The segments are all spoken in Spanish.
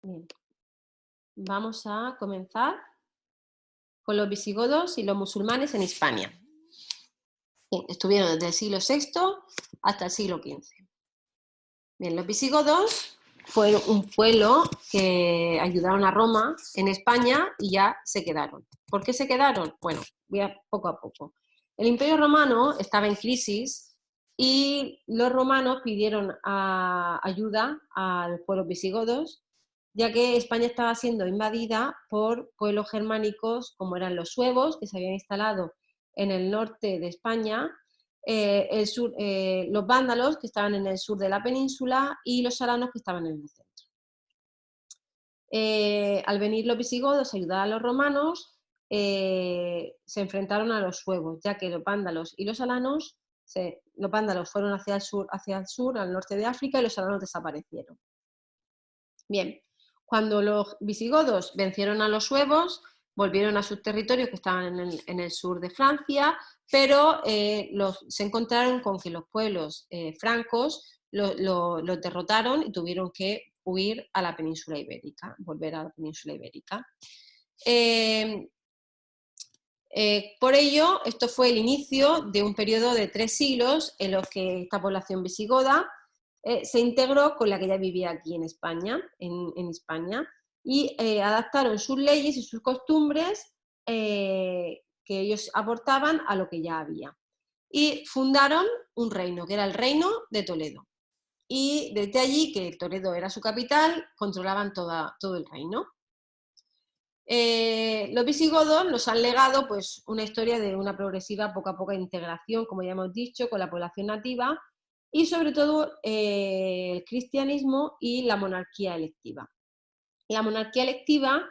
Bien, vamos a comenzar con los visigodos y los musulmanes en Hispania. Bien, estuvieron desde el siglo VI hasta el siglo XV. Bien, los visigodos fueron un pueblo que ayudaron a Roma en España y ya se quedaron. ¿Por qué se quedaron? Bueno, voy a poco a poco. El Imperio Romano estaba en crisis y los romanos pidieron ayuda a los pueblos visigodos, ya que España estaba siendo invadida por pueblos germánicos como eran los suevos, que se habían instalado en el norte de España, los vándalos, que estaban en el sur de la península, y los alanos, que estaban en el centro. Al venir los visigodos a ayudar a los romanos, se enfrentaron a los suevos, ya que los vándalos y los alanos, los vándalos fueron hacia el sur, al norte de África, y los alanos desaparecieron. Bien, cuando los visigodos vencieron a los suevos, volvieron a sus territorios que estaban en el sur de Francia, pero se encontraron con que los pueblos francos los derrotaron y tuvieron que huir a la península ibérica, volver a la península ibérica. Por ello, esto fue el inicio de un periodo de 3 siglos en los que esta población visigoda se integró con la que ya vivía aquí en España, en España, y adaptaron sus leyes y sus costumbres que ellos aportaban a lo que ya había. Y fundaron un reino, que era el Reino de Toledo. Y desde allí, que Toledo era su capital, controlaban todo el reino. Los visigodos nos han legado pues, una historia de una progresiva poco a poco integración, como ya hemos dicho, con la población nativa y sobre todo el cristianismo y la monarquía electiva. La monarquía electiva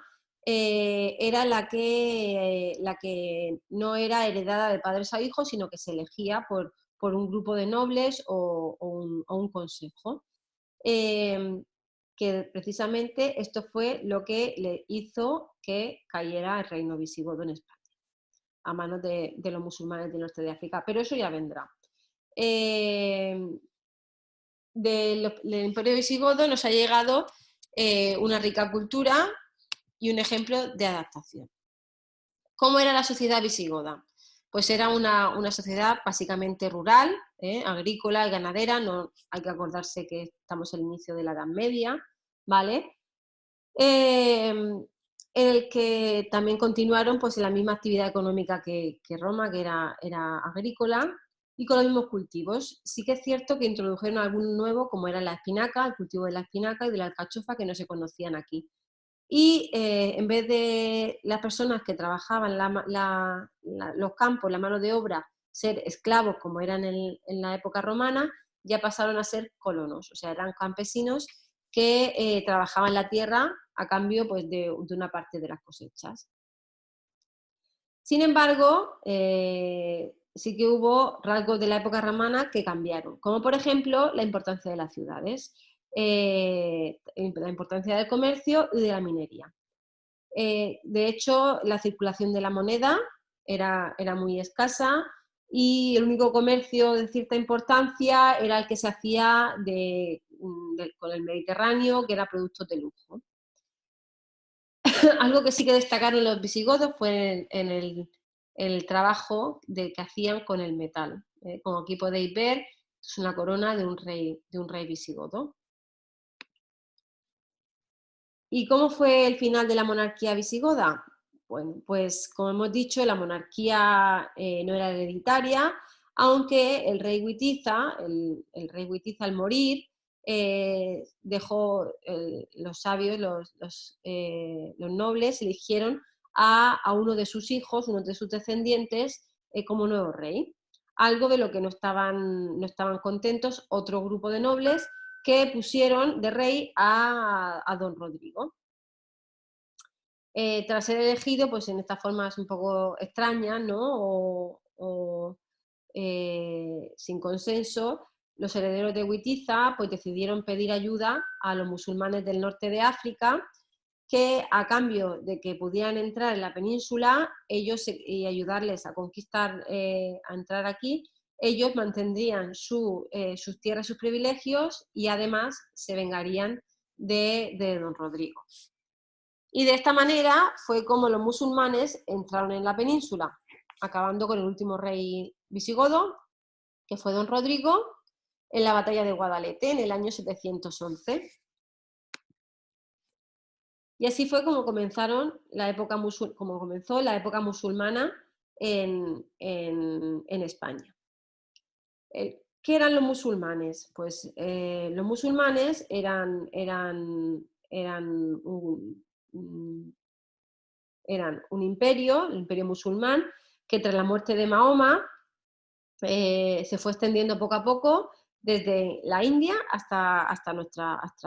era la que no era heredada de padres a hijos, sino que se elegía por un grupo de nobles o un consejo. Que precisamente esto fue lo que le hizo que cayera el reino visigodo en España, a manos de los musulmanes del norte de África, pero eso ya vendrá. Del imperio visigodo nos ha llegado una rica cultura y un ejemplo de adaptación. ¿Cómo era la sociedad visigoda? Pues era una sociedad básicamente rural, agrícola y ganadera. No hay que acordarse que estamos al inicio de la Edad Media, ¿vale? En el que también continuaron pues, la misma actividad económica que Roma, que era agrícola, y con los mismos cultivos. Sí que es cierto que introdujeron algún nuevo, como era la espinaca, el cultivo de la espinaca y de la alcachofa, que no se conocían aquí. Y en vez de las personas que trabajaban los campos, la mano de obra, ser esclavos como eran en la época romana, ya pasaron a ser colonos, o sea, eran campesinos que trabajaban la tierra a cambio pues, de una parte de las cosechas. Sin embargo, sí que hubo rasgos de la época romana que cambiaron, como por ejemplo la importancia de las ciudades, la importancia del comercio y de la minería. De hecho, la circulación de la moneda era muy escasa y el único comercio de cierta importancia era el que se hacía con el Mediterráneo, que era productos de lujo. Algo que sí que destacaron los visigodos fue en el trabajo que hacían con el metal. Como aquí podéis ver, es una corona de un rey visigodo. ¿Y cómo fue el final de la monarquía visigoda? Bueno, pues como hemos dicho, la monarquía no era hereditaria, aunque el rey Witiza, rey Witiza al morir, dejó los sabios, los nobles, eligieron a uno de sus hijos, uno de sus descendientes, como nuevo rey. Algo de lo que no estaban contentos otro grupo de nobles, que pusieron de rey a don Rodrigo. Tras ser elegido, pues en estas formas un poco extrañas, ¿no? Sin consenso, los herederos de Witiza pues, decidieron pedir ayuda a los musulmanes del norte de África, que a cambio de que pudieran entrar en la península y ayudarles a conquistar, a entrar aquí, ellos mantendrían sus tierras, sus privilegios y además se vengarían de don Rodrigo. Y de esta manera fue como los musulmanes entraron en la península, acabando con el último rey visigodo, que fue don Rodrigo, en la batalla de Guadalete en el año 711. Y así fue como comenzó la época musulmana en España. ¿Qué eran los musulmanes? Pues los musulmanes eran un imperio, el imperio musulmán, que tras la muerte de Mahoma se fue extendiendo poco a poco desde la India hasta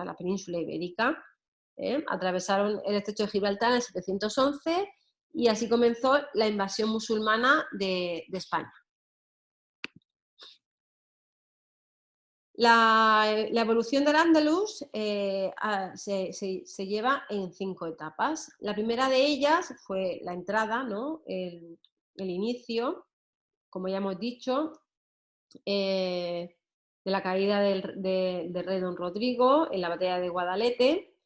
la península ibérica. Atravesaron el estrecho de Gibraltar en el 711 y así comenzó la invasión musulmana de España. La evolución del Andalus se lleva en 5 etapas. La primera de ellas fue la entrada, ¿no? el inicio, como ya hemos dicho, de la caída del rey don Rodrigo en la batalla de Guadalete.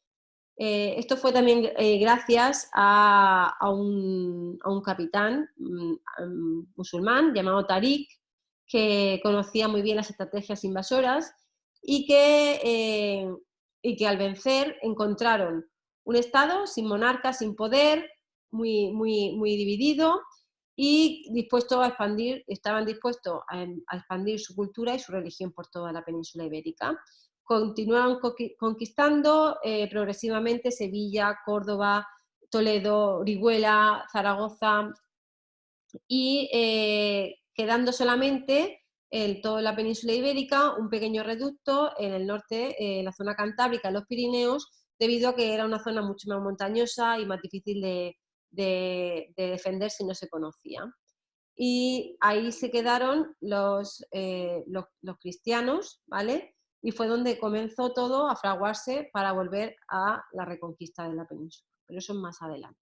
Esto fue también gracias a un capitán musulmán llamado Tariq, que conocía muy bien las estrategias invasoras y que al vencer encontraron un estado sin monarca, sin poder, muy dividido y estaban dispuestos a expandir su cultura y su religión por toda la península ibérica. Continuaron conquistando progresivamente Sevilla, Córdoba, Toledo, Orihuela, Zaragoza y quedando solamente en toda la península ibérica un pequeño reducto en el norte, en la zona cantábrica, en los Pirineos, debido a que era una zona mucho más montañosa y más difícil de defender si no se conocía. Y ahí se quedaron los cristianos, ¿vale? Y fue donde comenzó todo a fraguarse para volver a la reconquista de la península. Pero eso es más adelante.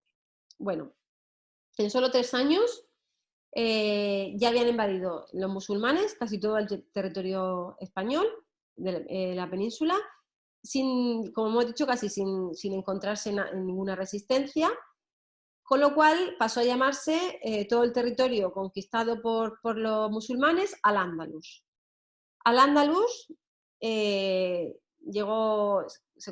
Bueno, en solo 3 años ya habían invadido los musulmanes casi todo el territorio español de la península, como hemos dicho, casi sin encontrarse en ninguna resistencia, con lo cual pasó a llamarse todo el territorio conquistado por los musulmanes Al-Ándalus. Al-Ándalus se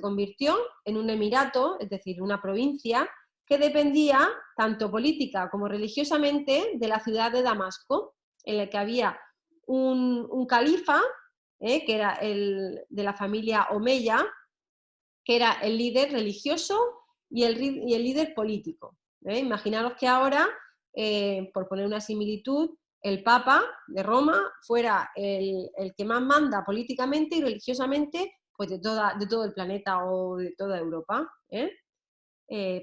convirtió en un emirato, es decir, una provincia que dependía tanto política como religiosamente de la ciudad de Damasco, en la que había un califa, que era de la familia Omeya, que era el líder religioso y el líder político. Imaginaros que ahora, por poner una similitud, el Papa de Roma fuera el que más manda políticamente y religiosamente pues de todo el planeta o de toda Europa,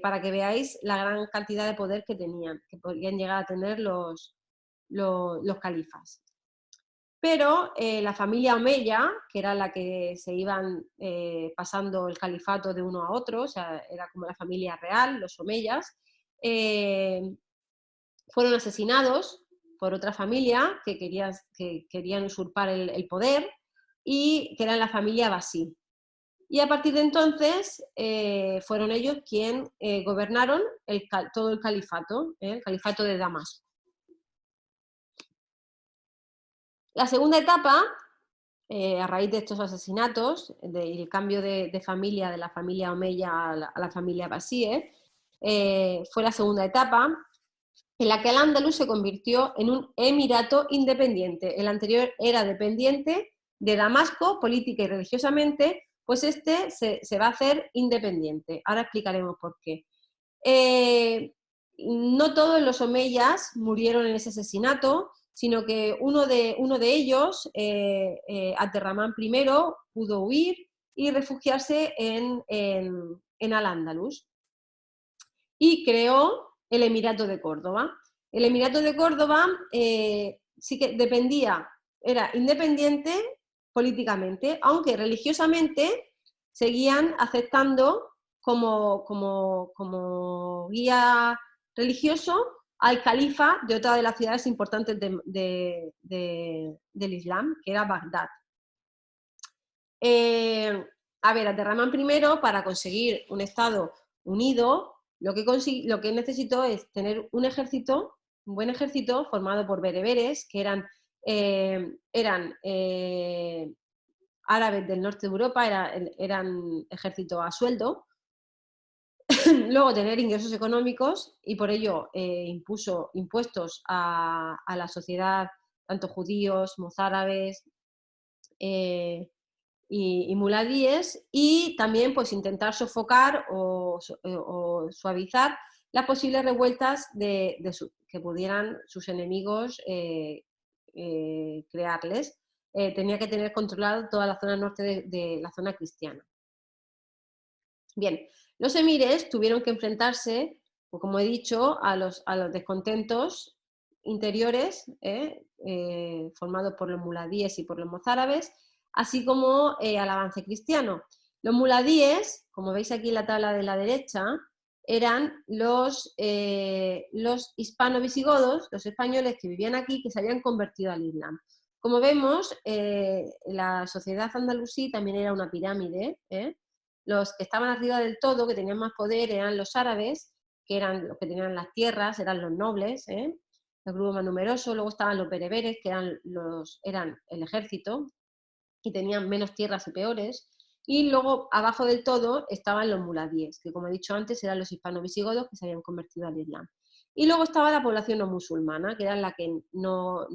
para que veáis la gran cantidad de poder que tenían, que podían llegar a tener los califas. Pero la familia Omeya, que era la que se iban pasando el califato de uno a otro, o sea, era como la familia real, los Omeyas, fueron asesinados por otra familia que querían usurpar el poder y que era la familia Basí. Y a partir de entonces fueron ellos quienes gobernaron todo el califato de Damasco. La segunda etapa, a raíz de estos asesinatos y el cambio de familia, de la familia Omeya a la familia Basí, fue la segunda etapa en la que Al-Ándalus se convirtió en un emirato independiente. El anterior era dependiente de Damasco, política y religiosamente, pues este se va a hacer independiente. Ahora explicaremos por qué. No todos los omeyas murieron en ese asesinato, sino que uno de ellos, Abderramán I, pudo huir y refugiarse en Al-Ándalus y creó el Emirato de Córdoba. El Emirato de Córdoba sí que era independiente políticamente, aunque religiosamente seguían aceptando como guía religioso al califa de otra de las ciudades importantes del Islam, que era Bagdad. A ver, Abderramán I, para conseguir un Estado unido, lo que necesitó es tener un buen ejército formado por bereberes, que eran árabes del norte de Europa, eran ejército a sueldo. Luego tener ingresos económicos, y por ello impuso impuestos a la sociedad, tanto judíos, mozárabes y muladíes, y también pues intentar sofocar o suavizar las posibles revueltas que pudieran sus enemigos crearles. Tenía que tener controlado toda la zona norte de la zona cristiana. Bien, los emires tuvieron que enfrentarse, como he dicho, a los descontentos interiores formados por los muladíes y por los mozárabes, así como al avance cristiano. Los muladíes, como veis aquí en la tabla de la derecha, eran los hispano-visigodos, los españoles que vivían aquí, que se habían convertido al Islam. Como vemos, la sociedad andalusí también era una pirámide. Los que estaban arriba del todo, que tenían más poder, eran los árabes, que eran los que tenían las tierras, eran los nobles, el grupo más numeroso. Luego estaban los bereberes, que eran el ejército, y tenían menos tierras y peores. Y luego, abajo del todo, estaban los muladíes, que como he dicho antes, eran los hispano-visigodos que se habían convertido al Islam. Y luego estaba la población no musulmana, que era la que no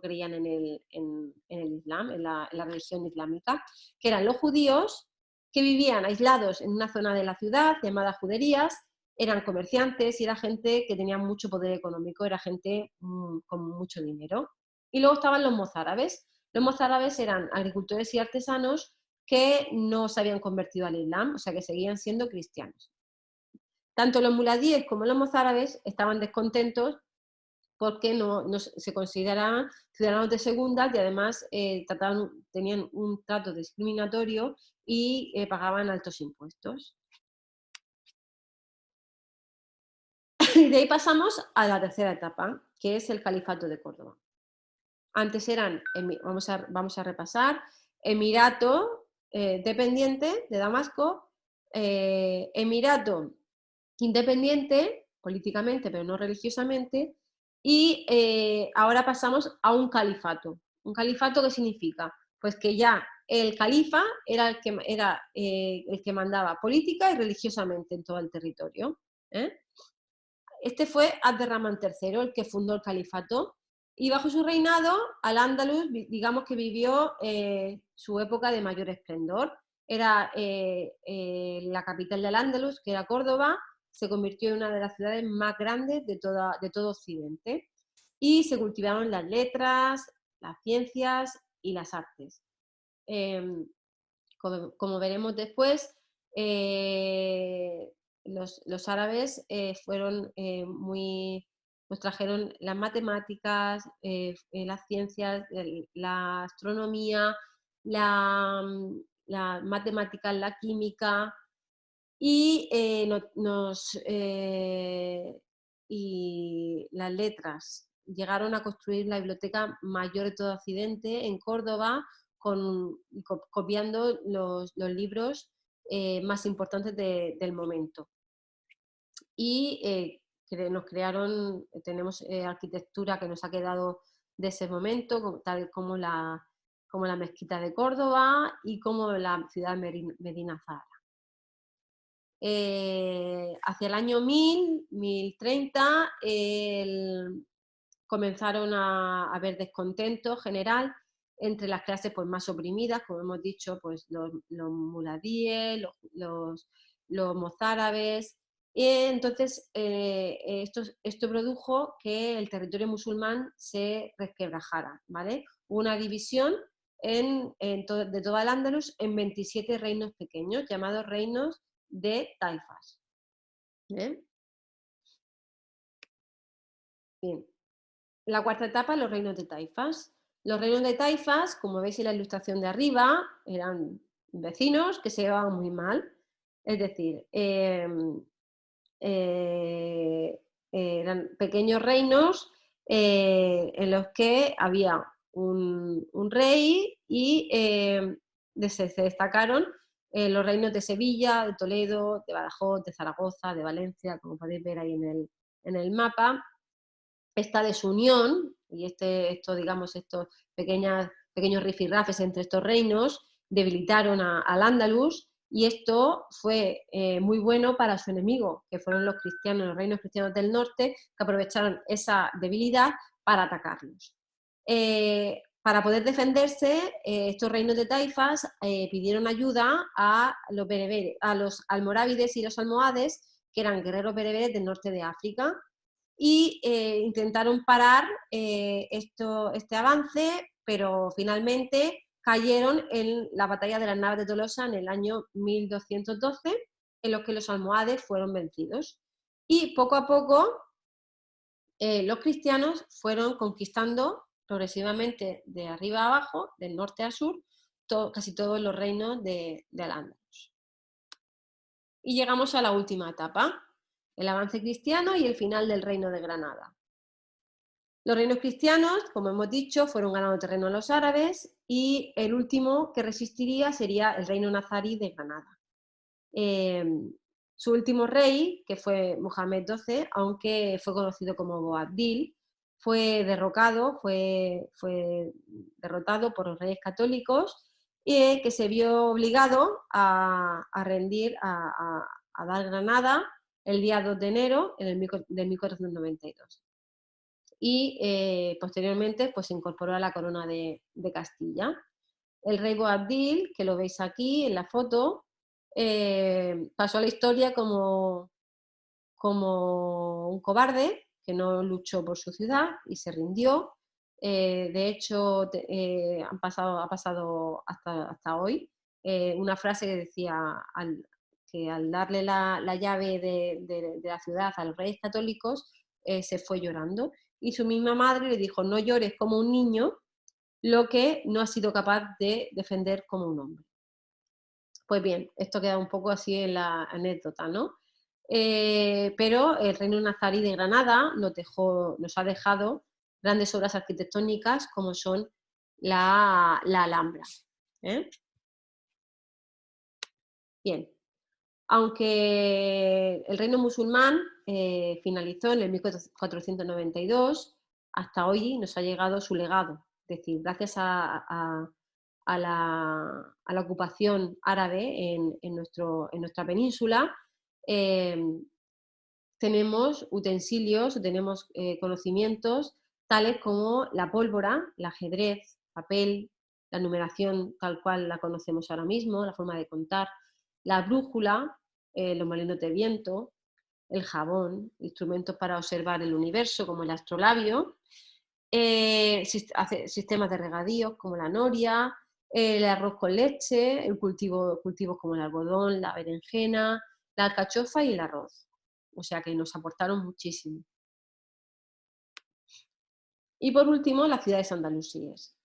creían en el Islam, en la religión islámica, que eran los judíos, que vivían aislados en una zona de la ciudad llamada Juderías, eran comerciantes y era gente que tenía mucho poder económico, era gente con mucho dinero. Y luego estaban los mozárabes. Los mozárabes eran agricultores y artesanos que no se habían convertido al Islam, o sea que seguían siendo cristianos. Tanto los muladíes como los mozárabes estaban descontentos porque no se consideraban ciudadanos de segunda, y además tenían un trato discriminatorio y pagaban altos impuestos. Y de ahí pasamos a la tercera etapa, que es el Califato de Córdoba. Antes eran, vamos a repasar, Emirato dependiente de Damasco, Emirato independiente políticamente, pero no religiosamente, y ahora pasamos a un califato. ¿Un califato qué significa? Pues que ya el califa era el que mandaba política y religiosamente en todo el territorio. Este fue Abderramán III, el que fundó el califato, y bajo su reinado Al-Ándalus, digamos que vivió su época de mayor esplendor. Era la capital del Al-Ándalus, que era Córdoba, se convirtió en una de las ciudades más grandes de todo Occidente, y se cultivaron las letras, las ciencias y las artes. Como veremos después, los árabes nos trajeron las matemáticas, las ciencias, la astronomía, las matemáticas, la química, y las letras. Llegaron a construir la biblioteca mayor de todo Occidente en Córdoba, copiando los libros más importantes del momento. Y tenemos arquitectura que nos ha quedado de ese momento, tal como la mezquita de Córdoba y como la ciudad Medina Zahara. Hacia el año 1030 comenzaron a haber descontento general entre las clases pues, más oprimidas, como hemos dicho, pues, los muladíes, los mozárabes. Entonces, esto produjo que el territorio musulmán se resquebrajara, ¿vale? Hubo una división de toda el Andalus en 27 reinos pequeños, llamados reinos de taifas. Bien. La cuarta etapa, los reinos de taifas. Los reinos de taifas, como veis en la ilustración de arriba, eran vecinos que se llevaban muy mal. Es decir, eran pequeños reinos en los que había un rey y se destacaron los reinos de Sevilla, de Toledo, de Badajoz, de Zaragoza, de Valencia, como podéis ver ahí en el mapa. Esta desunión y estos pequeños rifirrafes entre estos reinos debilitaron al Andalus, y esto fue muy bueno para su enemigo, que fueron los cristianos, los reinos cristianos del norte, que aprovecharon esa debilidad para atacarlos. Para poder defenderse, estos reinos de taifas pidieron ayuda a los bereberes, a los almorávides y los almohades, que eran guerreros bereberes del norte de África, y intentaron parar este avance, pero finalmente cayeron en la batalla de las Navas de Tolosa en el año 1212, en los que los almohades fueron vencidos. Y poco a poco los cristianos fueron conquistando progresivamente de arriba a abajo, del norte a sur, casi todos los reinos de Al-Ándalus. Y llegamos a la última etapa, el avance cristiano y el final del reino de Granada. Los reinos cristianos, como hemos dicho, fueron ganando terreno a los árabes, y el último que resistiría sería el reino nazarí de Granada. Su último rey, que fue Mohamed XII, aunque fue conocido como Boabdil, fue derrotado por los reyes católicos, que se vio obligado a rendir, a dar Granada el día 2 de enero de 1492. Y posteriormente pues, se incorporó a la corona de Castilla. El rey Boabdil, que lo veis aquí en la foto, pasó a la historia como un cobarde que no luchó por su ciudad y se rindió. De hecho, ha pasado hasta hoy una frase que decía que al darle la llave de la ciudad a los reyes católicos, se fue llorando. Y su misma madre le dijo: no llores como un niño lo que no has sido capaz de defender como un hombre. Pues bien, esto queda un poco así en la anécdota, ¿no? Pero el reino nazarí de Granada nos ha dejado grandes obras arquitectónicas como son la Alhambra. Bien, aunque el reino musulmán finalizó en el 1492, hasta hoy nos ha llegado su legado. Es decir, gracias a la ocupación árabe en nuestra península, tenemos utensilios, tenemos conocimientos tales como la pólvora, el ajedrez, papel, la numeración tal cual la conocemos ahora mismo, la forma de contar, la brújula, los molinos de viento, el jabón, instrumentos para observar el universo como el astrolabio, sistemas de regadíos como la noria, el arroz con leche, cultivos como el algodón, la berenjena, la alcachofa y el arroz. O sea que nos aportaron muchísimo. Y por último, las ciudades andalusíes.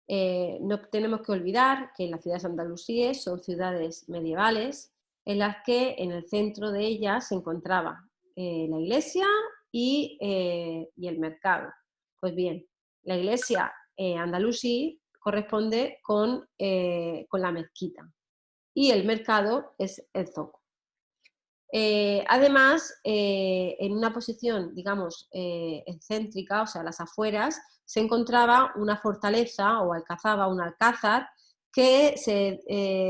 No tenemos que olvidar que las ciudades andalusíes son ciudades medievales en las que en el centro de ellas se encontraba la iglesia y el mercado. Pues bien, la iglesia andalusí corresponde con la mezquita y el mercado es el zoco. Además, en una posición, digamos, excéntrica, o sea, a las afueras, se encontraba una fortaleza o alcazaba, un alcázar, que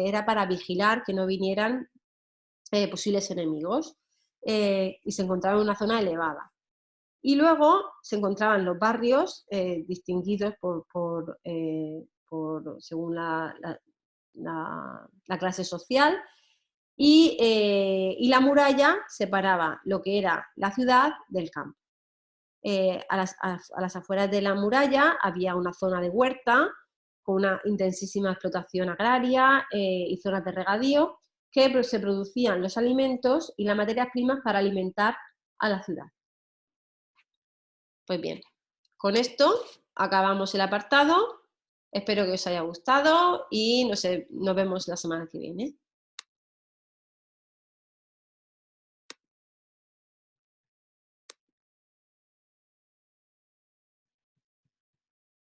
era para vigilar que no vinieran posibles enemigos, y se encontraba en una zona elevada. Y luego se encontraban los barrios distinguidos según la clase social, y la muralla separaba lo que era la ciudad del campo. A las afueras de la muralla había una zona de huerta con una intensísima explotación agraria y zonas de regadío, que se producían los alimentos y las materias primas para alimentar a la ciudad. Pues bien, con esto acabamos el apartado. Espero que os haya gustado y nos vemos la semana que viene.